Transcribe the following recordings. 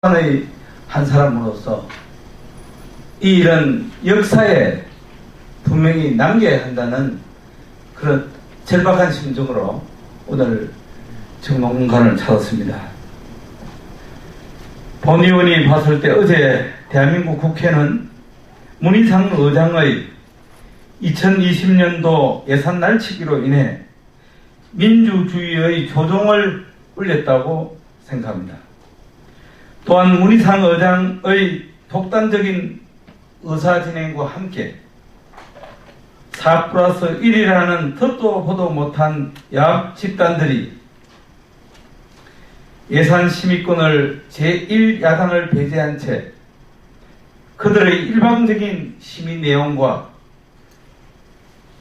의 한 사람으로서 이 일은 역사에 분명히 남겨야 한다는 그런 절박한 심정으로 오늘 정론관을 찾았습니다. 본 의원이 봤을 때 어제 대한민국 국회는 문희상 의장의 2020년도 예산 날치기로 인해 민주주의의 조종을 울렸다고 생각합니다. 또한 문희상 의장의 독단적인 의사진행과 함께 4+1이라는 듣도 보도 못한 야합 집단들이 예산 심의권을 제1야당을 배제한 채 그들의 일방적인 심의 내용과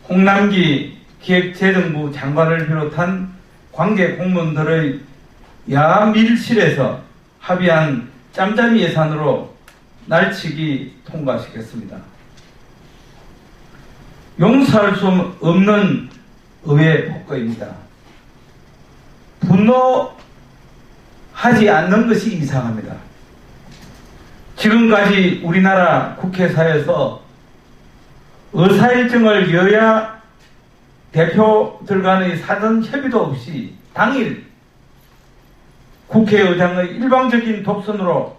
홍남기 기획재정부 장관을 비롯한 관계 공무원들의 야밀실에서 합의한 짬짬이 예산으로 날치기 통과시켰습니다. 용서할 수 없는 의회 폭거입니다. 분노하지 않는 것이 이상합니다. 지금까지 우리나라 국회사에서 의사일정을 여야 대표들 간의 사전 협의도 없이 당일 국회의장의 일방적인 독선으로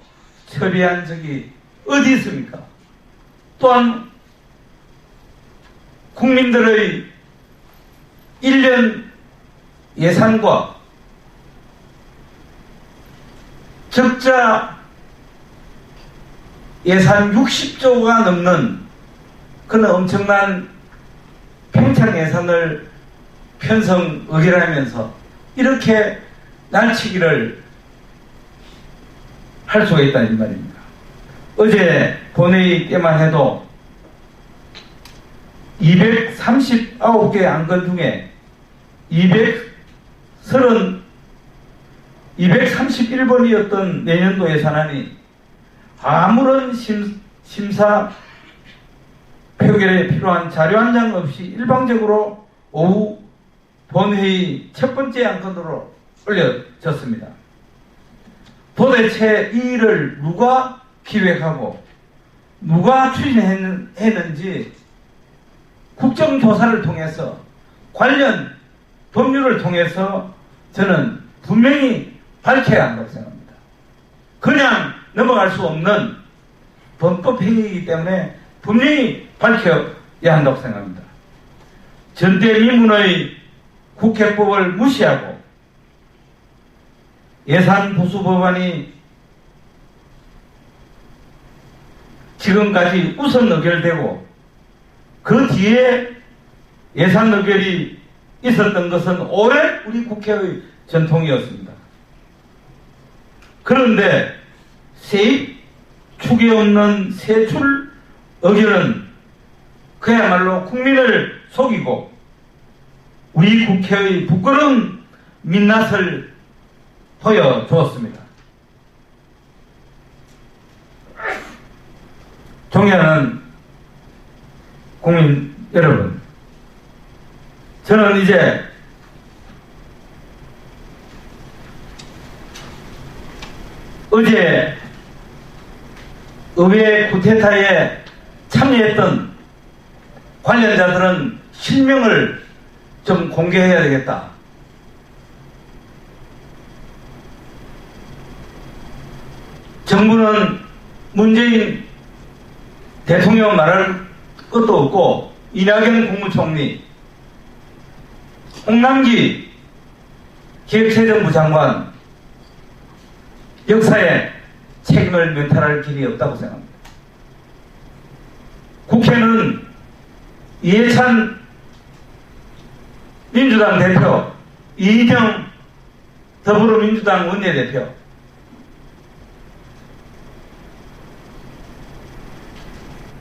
처리한 적이 어디 있습니까? 또한 국민들의 1년 예산과 적자 예산 60조가 넘는 그런 엄청난 평창 예산을 편성 의결하면서 이렇게 날치기를 할 수가 있다는 말입니다. 어제 본회의 때만 해도 239개 안건 중에 231번이었던 내년도 예산안이 아무런 심사 표결에 필요한 자료 한 장 없이 일방적으로 오후 본회의 첫 번째 안건으로 올려졌습니다. 도대체 이 일을 누가 기획하고 누가 추진했는지 국정조사를 통해서 관련 법률을 통해서 저는 분명히 밝혀야 한다고 생각합니다. 그냥 넘어갈 수 없는 범법 행위이기 때문에 분명히 밝혀야 한다고 생각합니다. 전대미문의 국회법을 무시하고 예산 보수 법안이 지금까지 우선 의결되고 그 뒤에 예산 의결이 있었던 것은 오랜 우리 국회의 전통이었습니다. 그런데 세입 축에 없는 세출 의결은 그야말로 국민을 속이고 우리 국회의 부끄러운 민낯을 보여주었습니다. 존경하는 국민 여러분, 저는 이제 어제 의회 쿠데타에 참여했던 관련자들은 실명을 좀 공개해야 되겠다. 정부는 문재인 대통령 말할 것도 없고 이낙연 국무총리, 홍남기 기획재정부 장관 역사에 책임을 면탈할 길이 없다고 생각합니다. 국회는 이해찬 민주당 대표, 이인영 더불어민주당 원내대표,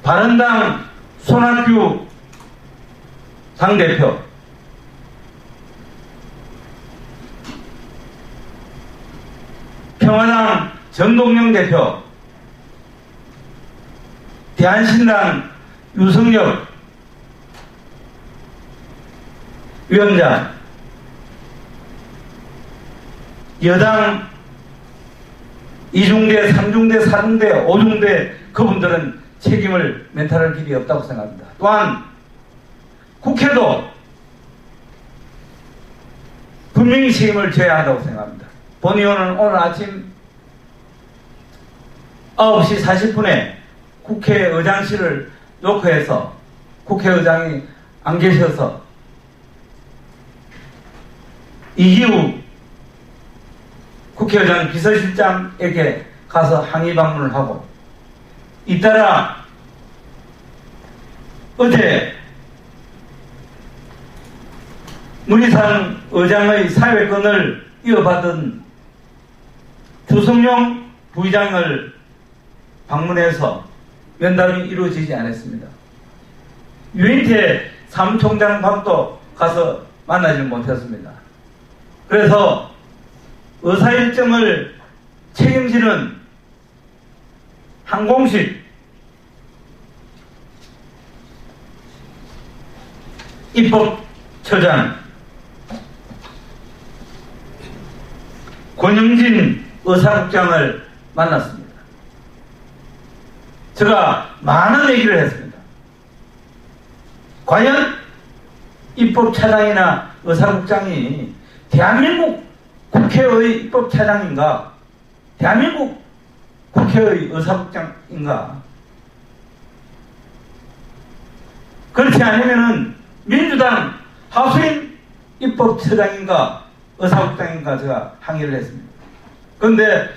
바른당 손학규 당대표, 평화당 전동영 대표, 대한신당 유승엽 위원장, 여당 2중대, 3중대, 4중대, 5중대 그분들은 책임을 멘탈할 길이 없다고 생각합니다. 또한 국회도 분명히 책임을 져야 한다고 생각합니다. 본의원은 오늘 아침 9시 40분에 국회의장실을 녹화해서 국회의장이 안 계셔서 이기우 국회의장 비서실장에게 가서 항의 방문을 하고 잇따라 어제 문희상 의장의 사회권을 이어받은 주성용 부의장을 방문해서 면담이 이루어지지 않았습니다. 유인태 사무총장 방도 가서 만나지 못했습니다. 그래서 의사일정을 책임지는 항공식 입법처장 권영진 의사국장을 만났습니다. 제가 많은 얘기를 했습니다. 과연 입법차장이나 의사국장이 대한민국 국회의 입법차장인가? 대한민국 국회의 의사국장인가? 그렇지 않으면은 민주당 하수인 입법처장인가? 의사국장인가? 제가 항의를 했습니다. 그런데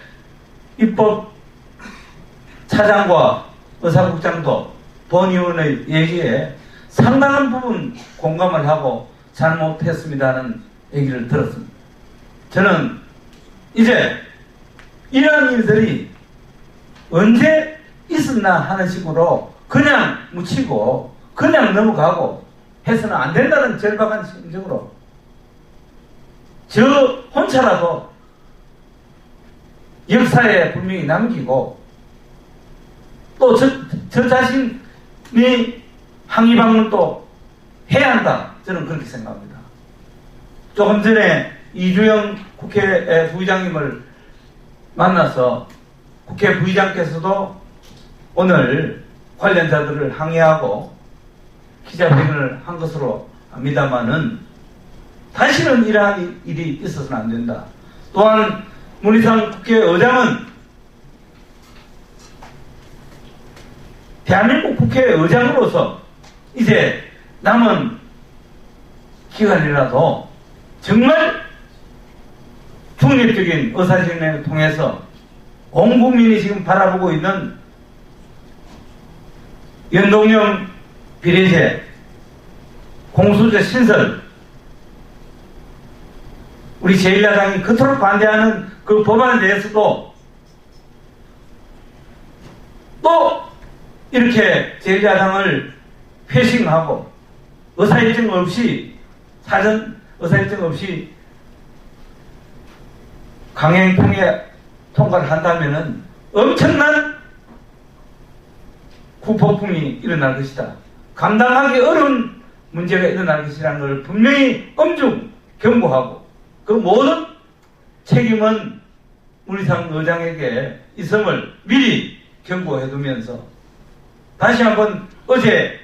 입법차장과 의사국장도 본 의원의 얘기에 상당한 부분 공감을 하고 잘못했습니다는 얘기를 들었습니다. 저는 이제 이러한 일들이 언제 있었나 하는 식으로 그냥 묻히고 그냥 넘어가고 해서는 안 된다는 절박한 심정으로 저 혼자라도 역사에 분명히 남기고 또 저 자신이 항의 방문도 해야 한다. 저는 그렇게 생각합니다. 조금 전에 이주영 국회 부의장님을 만나서 국회 부의장께서도 오늘 관련자들을 항의하고 기자회견을 한 것으로 압니다마는 다시는 이러한 일이 있어서는 안 된다. 또한 문희상 국회의장은 대한민국 국회의장으로서 이제 남은 기간이라도 정말 중립적인 의사진행을 통해서 온 국민이 지금 바라보고 있는 연동형 비례제, 공수처 신설, 우리 제1야당이 그토록 반대하는 그 법안에 대해서도 또 이렇게 제1야당을 회싱하고 의사일정 없이 사전 의사일정 없이 강행 통과를 한다면은 엄청난 후폭풍이 일어날 것이다. 감당하기 어려운 문제가 일어날 것이라는 걸 분명히 엄중 경고하고 그 모든 책임은 문희상 의장에게 있음을 미리 경고해두면서 다시 한번 어제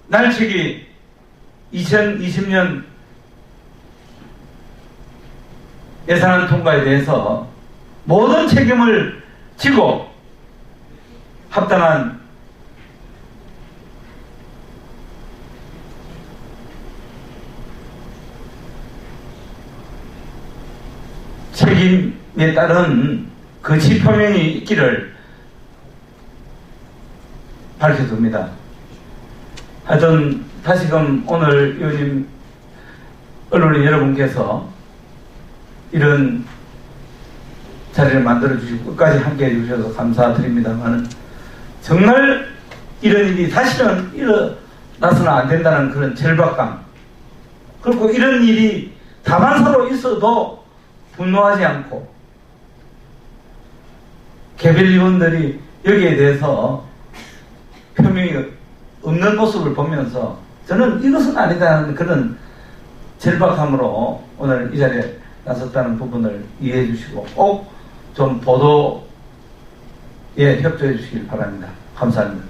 날치기 2020년 예산안 통과에 대해서 모든 책임을 지고 합당한 책임에 따른 거치 표명이 있기를 밝혀둡니다. 하여튼 다시금 오늘 의원님 언론인 여러분께서 이런 자리를 만들어주시고 끝까지 함께해 주셔서 감사드립니다만 정말 이런 일이 다시는 일어나서는 안 된다는 그런 절박감, 그리고 이런 일이 다반사로 있어도 분노하지 않고 개별 의원들이 여기에 대해서 표명이 없는 모습을 보면서 저는 이것은 아니다는 그런 절박함으로 오늘 이 자리에 나섰다는 부분을 이해해 주시고 꼭 좀 보도에 협조해 주시길 바랍니다. 감사합니다.